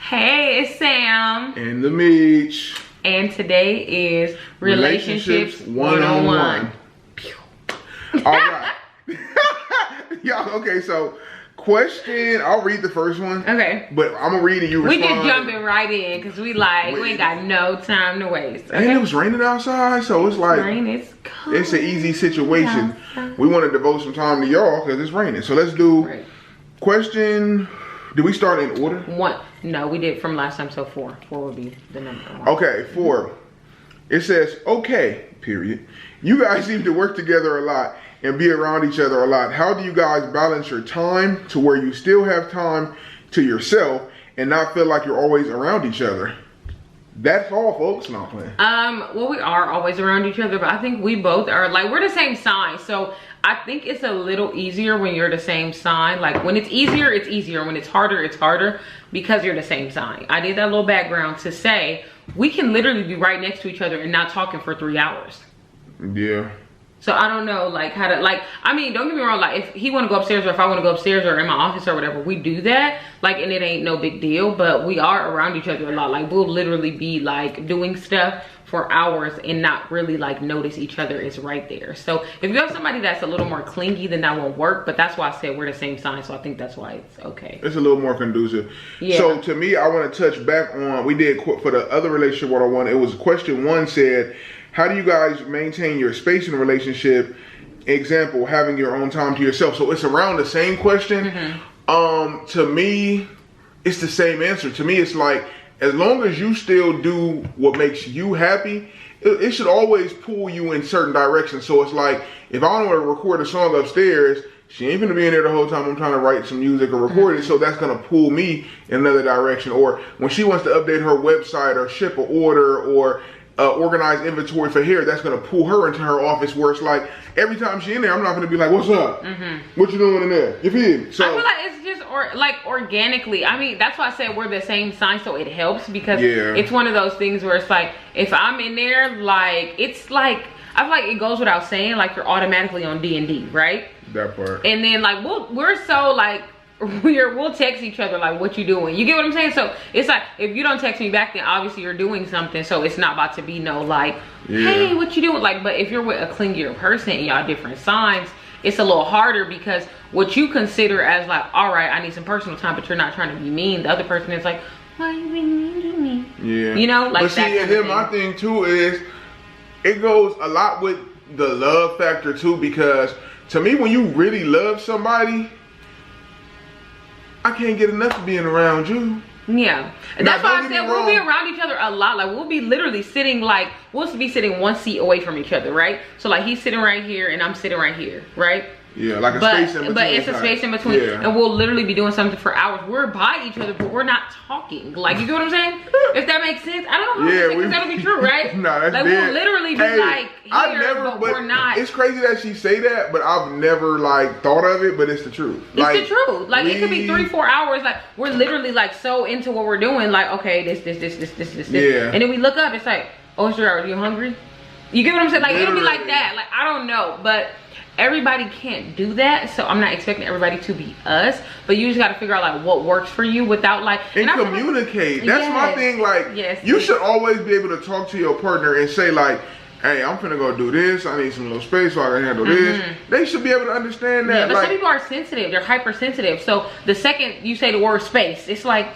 Hey, it's Sam. And the Meech. And today is Relationships 101. Alright. Y'all, okay, so question, I'll read the first one. Okay. But I'm gonna read it, you respond. We just jumping right in because we ain't got no time to waste. Okay? And it was raining outside, so it's like, it's cold. It's an easy situation. We want to devote some time to y'all because it's raining. So let's do question. Did we start in order? One. No, we did from last time, so 4. 4 would be the number one. Okay, 4. It says, okay, period. You guys seem to work together a lot and be around each other a lot. How do you guys balance your time to where you still have time to yourself and not feel like you're always around each other? That's all, folks. Not playing. Well, we are always around each other, but I think we both are, like, we're the same sign. So I think it's a little easier when you're the same sign. Like, when it's easier, it's easier. When it's harder because you're the same sign. I did that little background to say we can literally be right next to each other and not talking for 3 hours. Yeah. So I don't know, like, how to, like, I mean, don't get me wrong, like, if he want to go upstairs or if I want to go upstairs or in my office or whatever, we do that, like, and it ain't no big deal, but we are around each other a lot. Like, we'll literally be, like, doing stuff for hours and not really, like, notice each other is right there. So if you have somebody that's a little more clingy, then that won't work, but that's why I said we're the same sign, so I think that's why it's okay. It's a little more conducive. Yeah. So to me, I want to touch back on, we did for the other relationship 101, it was question 1 said, how do you guys maintain your space in a relationship? Example, having your own time to yourself. So it's around the same question. To me, it's the same answer. To me, it's like, as long as you still do what makes you happy, it should always pull you in certain directions. So it's like, if I want to record a song upstairs, she ain't gonna be in there the whole time I'm trying to write some music or record it. So that's gonna pull me in another direction. Or when she wants to update her website or ship an order or organize inventory for hair, that's gonna pull her into her office where it's like every time she in there, I'm not gonna be like, what's up? What you doing in there? You feel me? So I feel like it's just like organically. I mean, that's why I said we're the same sign, so it helps because it's one of those things where it's like if I'm in there, like it's like I feel like it goes without saying, like you're automatically on D&D, right? That part. And then like we're so like we'll text each other like, what you doing? You get what I'm saying? So it's like if you don't text me back, then obviously you're doing something, so it's not about to be no like, hey, what you doing? Like, but if you're with a clingier person and y'all different signs, it's a little harder because what you consider as like, all right, I need some personal time, but you're not trying to be mean. The other person is like, why are you being mean to me? Yeah. You know, like, but see, and then my thing too is it goes a lot with the love factor too, because to me, when you really love somebody, I can't get enough of being around you. Yeah. And that's why I said we'll be around each other a lot. Like we'll be literally sitting like, we'll be sitting 1 seat away from each other, right? So like he's sitting right here and I'm sitting right here, right? Yeah, like a space in between. But it's a space in between. Yeah. And we'll literally be doing something for hours. We're by each other, but we're not talking. Like, you get what I'm saying? If that makes sense. I don't know because that'll be true, right? No, that's like we'll literally be like here, but we're not. It's crazy that she say that, but I've never like thought of it, but it's the truth. It's the truth. Like it could be 3-4 hours. Like we're literally like so into what we're doing. Like, okay, this. Yeah. And then we look up, it's like, oh, sure, are you hungry? You get what I'm saying? Like it'll be like that. Like I don't know, but everybody can't do that, so I'm not expecting everybody to be us, but you just got to figure out like what works for you without like and communicate. That's my thing. Like you should always be able to talk to your partner and say like, hey, I'm finna go do this, I need some little space so I can handle this. They should be able to understand that. Yeah, but like, some people are sensitive, they're hypersensitive, so the second you say the word space, it's like,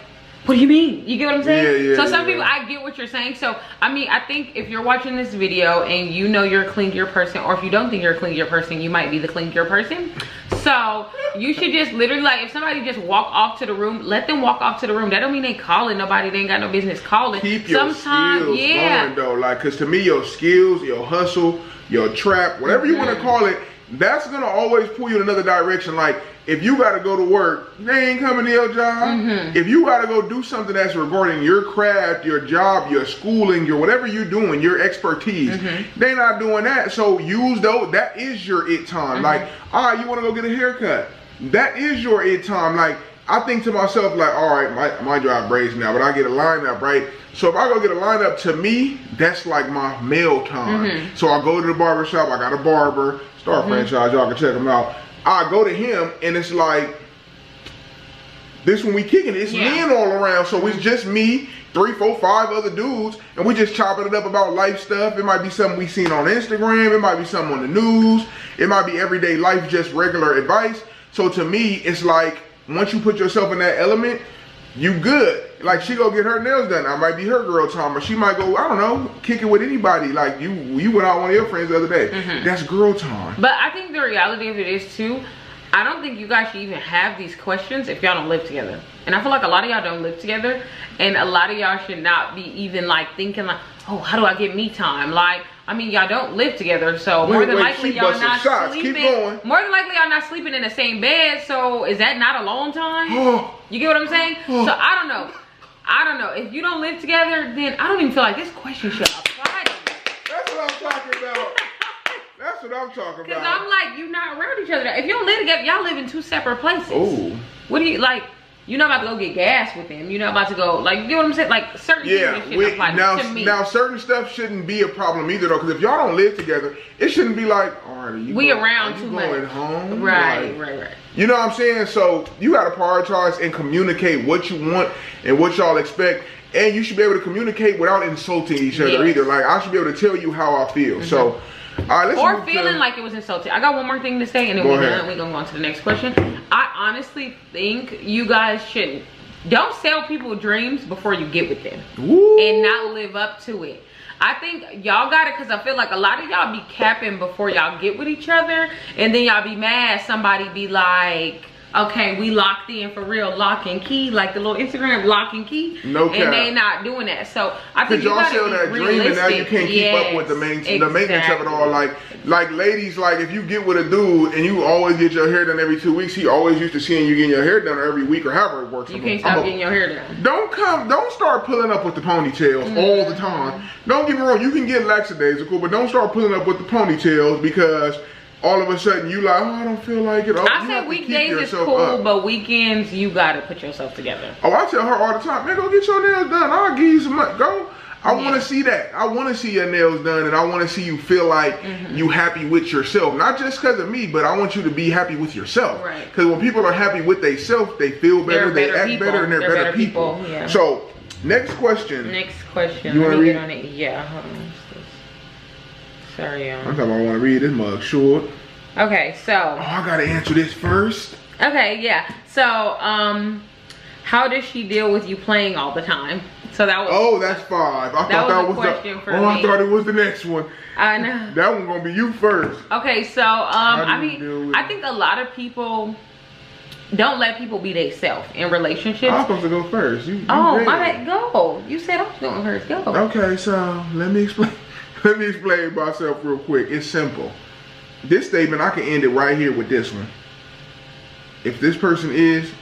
what do you mean? You get what I'm saying? Yeah, so some people, I get what you're saying. So, I mean, I think if you're watching this video and you know you're a clingier person, or if you don't think you're a clingier person, you might be the clingier person. So, you should just literally, like, if somebody just walk off to the room, let them walk off to the room. That don't mean they calling nobody. They ain't got no business calling. Keep your skills going, though. Like, because to me, your skills, your hustle, your trap, whatever you want to call it, that's going to always pull you in another direction. Like, if you got to go to work, they ain't coming to your job. If you got to go do something that's regarding your craft, your job, your schooling, your whatever you're doing, your expertise, they not doing that. So use those. That is your it time. Like, all right, you want to go get a haircut. That is your it time. Like, I think to myself, like, all right, my job braids now, but I get a lineup, right? So if I go get a lineup, to me, that's like my meal time. So I go to the barber shop, I got a barber, Star franchise, y'all can check them out. I go to him and it's like, This when we kicking it, it's Yeah. men all around, so it's just me, 3, 4, 5 other dudes, and we just chopping it up about life stuff. It might be something we seen on Instagram, it might be something on the news, it might be everyday life, just regular advice. So to me, it's like once you put yourself in that element, you good. Like she go get her nails done, I might be her girl time, or she might go, I don't know, kick it with anybody. Like you went out with one of your friends the other day. That's girl time. But I think the reality of it is too, I don't think you guys should even have these questions if y'all don't live together. And I feel like a lot of y'all don't live together, and a lot of y'all should not be even like thinking like, oh, how do I get me time? Like, I mean, y'all don't live together, so more than likely y'all not sleeping. More than likely y'all not sleeping in the same bed. So is that not alone time? You get what I'm saying? So I don't know. If you don't live together, then I don't even feel like this question should apply to you. That's what I'm talking about. That's what I'm talking about. Because I'm like, you're not around each other. If you don't live together, y'all live in 2 separate places. Oh. What do you like? You're not about to go get gas with them. You're not about to go, like, you know what I'm saying? Like, certain things shouldn't apply to me. Now, certain stuff shouldn't be a problem either, though, because if y'all don't live together, it shouldn't be like, all right, we around too much. Going home? Right, like, right. You know what I'm saying? So, you got to prioritize and communicate what you want and what y'all expect. And you should be able to communicate without insulting each other either. Like, I should be able to tell you how I feel. So, all right, let's or feeling like it was insulting. I got one more thing to say, and then we're gonna go on to the next question. I honestly think you guys shouldn't. Don't sell people dreams before you get with them. Woo. And not live up to it. I think y'all got it, because I feel like a lot of y'all be capping before y'all get with each other, and then y'all be mad somebody be like, okay, we locked in for real, lock and key, like the little Instagram lock and key. No cap. And they not doing that. So I think you y'all gotta sell be that realistic. dream, and now you can't keep up with the maintenance of it all. Like ladies, like if you get with a dude and you always get your hair done every 2 weeks, he always used to seeing you getting your hair done every week or however it works. You can't stop getting your hair done. Don't start pulling up with the ponytails all the time. Don't get me wrong, you can get lackadaisical, but don't start pulling up with the ponytails because all of a sudden you like, oh, I don't feel like it. Oh, I said weekdays is cool, but weekends you gotta put yourself together. Oh, I tell her all the time, man, go get your nails done. I'll give you some money. Go. I want to see that. I want to see your nails done, and I want to see you feel like you happy with yourself. Not just because of me, but I want you to be happy with yourself. Right. Because when people are happy with themselves, they feel better, they act better, and they're better people. Yeah. So, next question. Next question. You want to read? Get on it. Yeah. Hold on. Sorry, y'all. I'm talking about I want to read this mug short. Okay, so. Oh, I got to answer this first. Okay, yeah. So, how does she deal with you playing all the time? So that was. Oh, that's 5. I thought that was the question for me. I thought it was the next one. I know. That one gonna be you first. Okay, so I mean, I think a lot of people don't let people be themselves in relationships. I'm supposed to go first. You my bad. Go. You said I was going first. Go. Okay, so let me explain. Let me explain myself real quick. It's simple. This statement, I can end it right here with this one. If this person is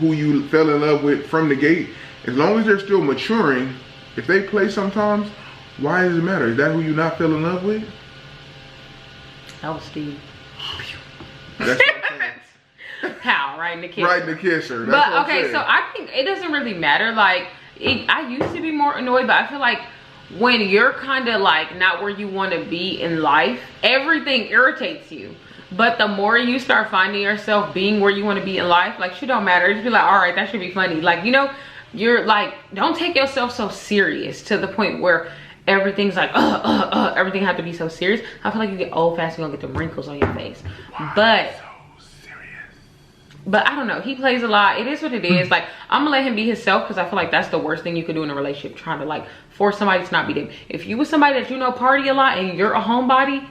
who you fell in love with from the gate, as long as they're still maturing, if they play sometimes, why does it matter? Is that who you not fell in love with? That was Steve. That's what I'm saying. Pow, right in the kisser. Right in the kisser. That's but okay, so I think it doesn't really matter. Like, I used to be more annoyed, but I feel like when you're kind of like not where you want to be in life, everything irritates you. But the more you start finding yourself being where you want to be in life, like, shit don't matter. Just be like, all right, that should be funny. Like, you know, you're like, don't take yourself so serious to the point where everything's like, everything have to be so serious. I feel like you get old fast, you're gonna get the wrinkles on your face. But I don't know, he plays a lot. It is what it is. Like, I'm gonna let him be himself, because I feel like that's the worst thing you could do in a relationship, trying to like force somebody to not be them. If you with somebody that you know party a lot and you're a homebody,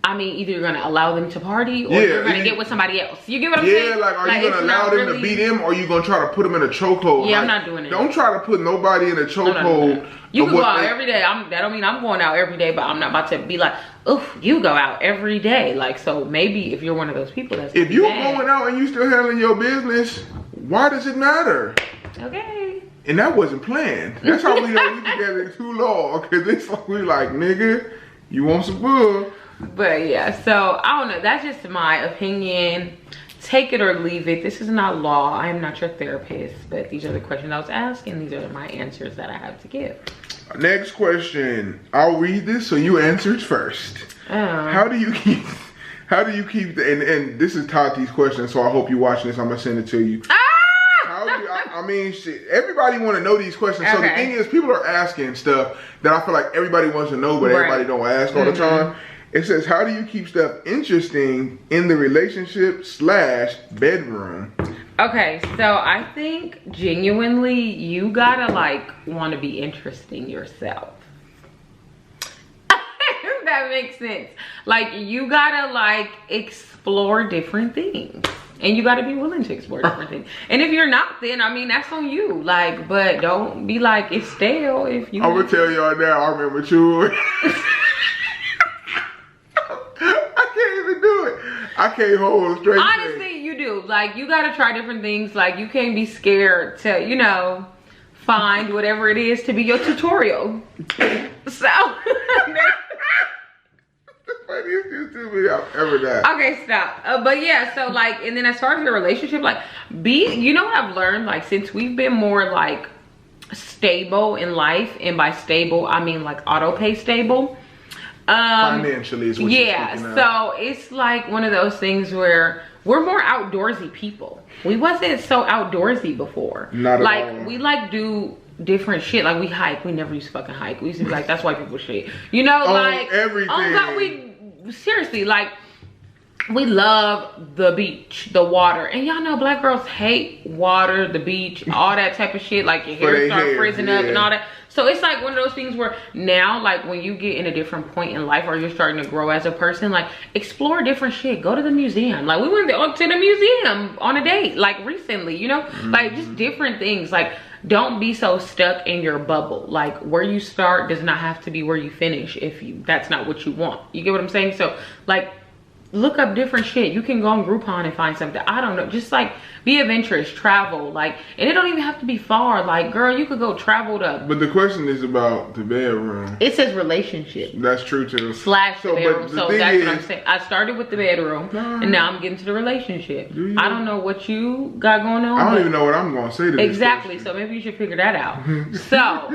I mean, either you're gonna allow them to party or you're gonna get with somebody else. You get what I'm saying? Yeah, like, are you gonna allow them to beat them, or are you gonna try to put them in a chokehold? Yeah, like, I'm not doing it. Don't try to put nobody in a chokehold. You can go out every day. That don't mean I'm going out every day, but I'm not about to be like, oof, you go out every day. Like, so maybe if you're one of those people that's if you're going out and you still handling your business, why does it matter? Okay. And that wasn't planned. That's how we don't get together too long. Cause it's like we like, nigga, you want some bull. But yeah, so I don't know. That's just my opinion. Take it or leave it. This is not law. I am not your therapist, but these are the questions I was asking. These are my answers that I have to give. Next question. I'll read this so you answer it first. How do you keep and this is Tati's question, so I hope you're watching this. I'm gonna send it to you. I mean, shit, everybody want to know these questions. So the thing is, people are asking stuff that I feel like everybody wants to know, but everybody don't ask all the time. It says, how do you keep stuff interesting in the relationship / bedroom? Okay, so I think genuinely you gotta like want to be interesting yourself. If that makes sense. Like you gotta like explore different things. And you gotta be willing to explore different things. And if you're not, then I mean that's on you. Like, but don't be like it's stale if you. I'm gonna tell y'all now. I remember you. I can't even do it. I can't hold a straight. Honestly, you do. Like you gotta try different things. Like you can't be scared to, you know, find whatever it is to be your tutorial. So. Funniest YouTube video I've ever done. Okay, stop. But yeah, so like, and then as far as your relationship, like, you know what I've learned, like, since we've been more like stable in life, and by stable I mean like auto pay stable. Financially is what you're speaking of. So it's like one of those things where we're more outdoorsy people. We wasn't so outdoorsy before. Not at all. Like we like do different shit. Like we hike. We never used to fucking hike. We used to be like, that's why people shit. You know, like everything. Oh God, we seriously like we love the beach, the water, and y'all know black girls hate water, the beach, all that type of shit. Like your hair starts frizzing up and all that. So it's like one of those things where now, like when you get in a different point in life or you're starting to grow as a person, like explore different shit. Go to the museum. Like we went to the museum on a date, like recently, you know, like just different things. Like don't be so stuck in your bubble. Like where you start does not have to be where you finish if that's not what you want. You get what I'm saying? So like look up different shit. You can go on Groupon and find something. I don't know. Just like be adventurous, travel. Like, and it don't even have to be far. Like, girl, you could go travel to. But the question is about the bedroom. It says relationship. That's true too. / the bedroom. So that's what I'm saying. I started with the bedroom, and now I'm getting to the relationship. I don't know what you got going on. I don't even know what I'm going to say to this. Exactly. So maybe you should figure that out. So,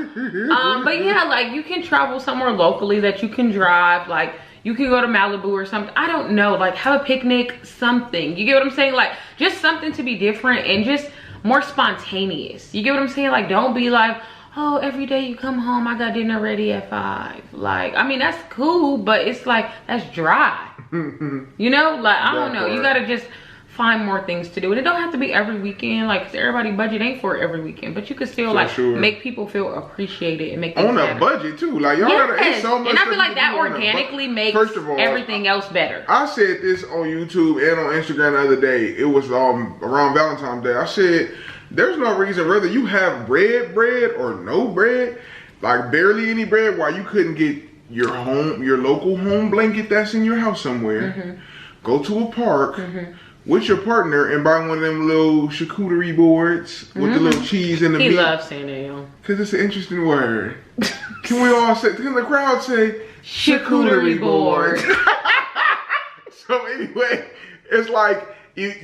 but yeah, like you can travel somewhere locally that you can drive. Like. You can go to Malibu or something. I don't know, like have a picnic, something. You get what I'm saying? Like just something to be different and just more spontaneous. You get what I'm saying? Like don't be like, oh, every day you come home, I got dinner ready at 5. Like, I mean, that's cool, but it's like, that's dry. You know, like, I don't know. You gotta just find more things to do. And it don't have to be every weekend. Like, everybody budget ain't for every weekend. But you can still, make people feel appreciated and make them on a budget, too. Like, y'all gotta, it's so much. And I feel like that organically makes everything else better. I said this on YouTube and on Instagram the other day. It was around Valentine's Day. I said, there's no reason, whether you have bread or no bread, like barely any bread, why you couldn't get your local home blanket that's in your house somewhere, go to a park, with your partner and buy one of them little charcuterie boards with the little cheese in the meat. He loves saying that, yo. Because it's an interesting word. Can we all say, can the crowd say charcuterie board? So anyway, it's like,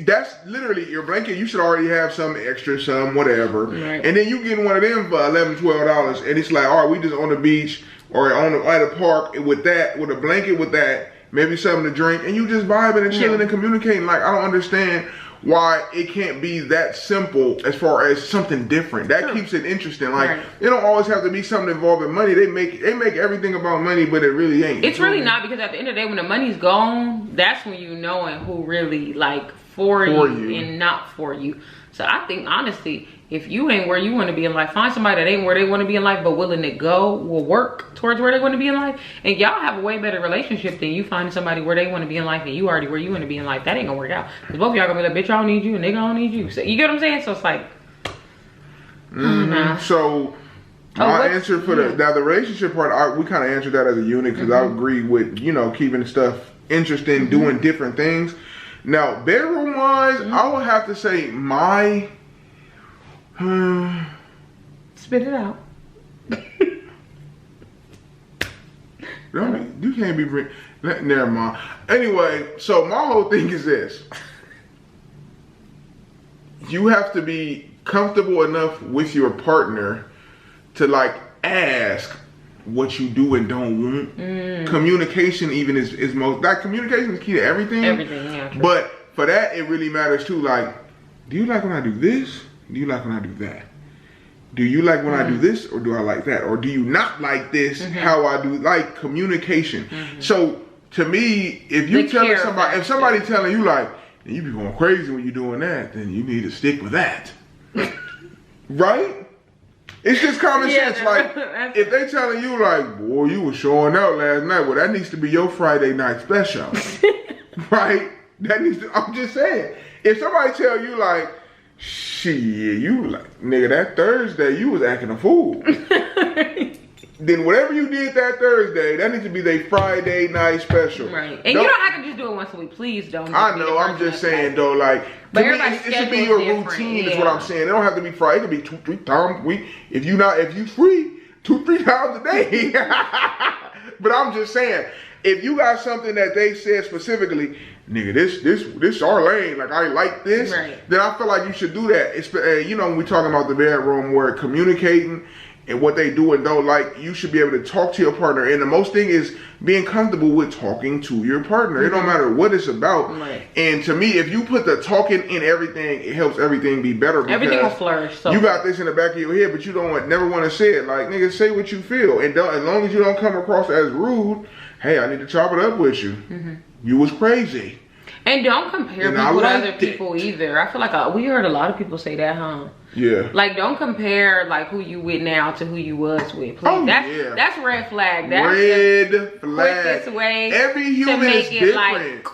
that's literally your blanket. You should already have some extra, some whatever. Right. And then you get one of them for $11, $12. And it's like, all right, we just on the beach or at a park with that, with a blanket with that. Maybe something to drink, and you just vibing and chilling and communicating. Like, I don't understand why it can't be that simple as far as something different. That keeps it interesting. Like, it don't always have to be something involving money. They make everything about money, but it really ain't. It's really not, because at the end of the day, when the money's gone, that's when you knowing who really, like, for you and not for you. So I think, honestly, if you ain't where you want to be in life, find somebody that ain't where they want to be in life, but willing to go, will work towards where they want to be in life. And y'all have a way better relationship than you finding somebody where they want to be in life and you already where you want to be in life. That ain't gonna work out. Because both of y'all gonna be like, bitch, I don't need you, and nigga, I don't need you. So, you get what I'm saying? So it's like, So my answer for the relationship part, we kind of answered that as a unit, because I agree with, you know, keeping stuff interesting, doing different things. Now, bedroom wise, I would have to say my... Spit it out. You can't be... Never mind. Anyway, so my whole thing is this. You have to be comfortable enough with your partner to, like, ask what you do and don't want. Communication even is most... That communication is key to everything. Everything, yeah. True. But for that, it really matters too. Like, do you like when I do this? Do you like when I do that? Do you like when I do this, or do I like that? Or do you not like this, how I do? Like communication. So to me, if you telling somebody, if somebody telling you like, you be going crazy when you're doing that, then you need to stick with that. Right? It's just common sense. Like, if they telling you like, boy, you was showing out last night, well, that needs to be your Friday night special. Right? That needs to, I'm just saying. If somebody tell you like, shit, you like, nigga, that Thursday you was acting a fool. Then whatever you did that Thursday, that needs to be their Friday night special. Right. And you don't have to just do it once a week. Please don't. I know. I'm just saying though, like, but to me, it should be your routine. Is what I'm saying. It don't have to be Friday. It could be 2-3 times a week. If you free 2-3 times a day. But I'm just saying, if you got something that they said specifically, nigga, this our lane, like I like this, then I feel like you should do that. It's, you know, when we talking about the bedroom where communicating and what they do and don't like, you should be able to talk to your partner. And the most thing is being comfortable with talking to your partner. It don't matter what it's about. And to me, if you put the talking in everything, it helps everything be better. Everything will flourish. So you got this in the back of your head, but you don't never want to say it. Like, nigga, say what you feel. And as long as you don't come across as rude, hey, I need to chop it up with you. You was crazy. And don't compare people to other people either. I feel like we heard a lot of people say that, huh? Yeah. Like, don't compare like who you with now to who you was with. Please. Oh, that's red flag. That's red flag. Quickest way. Every human is different.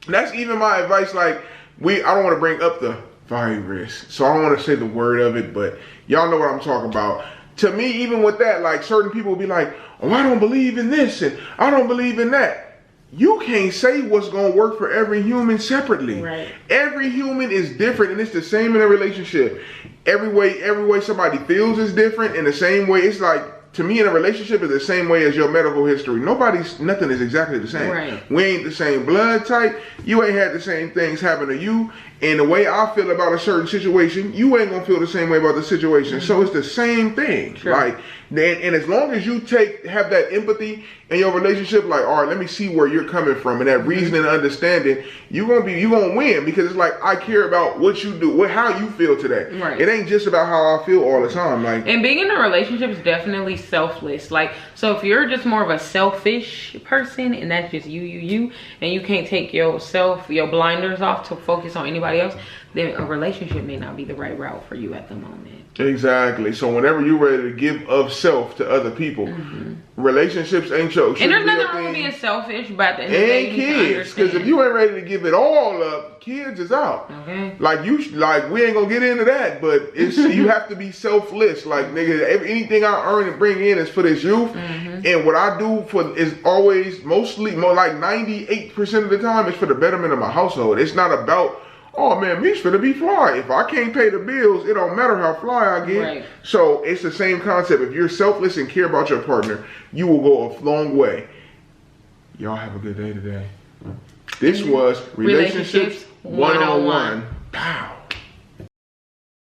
That's even my advice. Like, I don't want to bring up the virus, so I don't want to say the word of it, but y'all know what I'm talking about. To me, even with that, like, certain people will be like, oh, I don't believe in this and I don't believe in that. You can't say what's going to work for every human separately. Right. Every human is different, and it's the same in a relationship. Every way somebody feels is different. In the same way, it's like, to me, in a relationship is the same way as your medical history. Nothing is exactly the same. Right. We ain't the same blood type. You ain't had the same things happen to you. And the way I feel about a certain situation, you ain't gonna feel the same way about the situation. So it's the same thing. Sure. Like, and as long as you have that empathy in your relationship, like, all right, let me see where you're coming from, and that reasoning and understanding, you gonna win, because it's like, I care about what you do, how you feel today. Right. It ain't just about how I feel all the time. Like, and being in a relationship is definitely selfless. Like, so if you're just more of a selfish person, and that's just you, and you can't take your blinders off to focus on anybody else, then a relationship may not be the right route for you at the moment. Exactly. So whenever you're ready to give of self to other people, relationships ain't your. And there's nothing wrong with being selfish, but at the end of the day, kids, because if you ain't ready to give it all up, kids is out. Okay. Like, we ain't gonna get into that, but it's you have to be selfless. Like, nigga, anything I earn and bring in is for this youth, and what I do is always mostly more like 98% of the time it's for the betterment of my household. It's not about, oh man, Meech finna be fly. If I can't pay the bills, it don't matter how fly I get. Right. So it's the same concept. If you're selfless and care about your partner, you will go a long way. Y'all have a good day today. This was Relationships 101.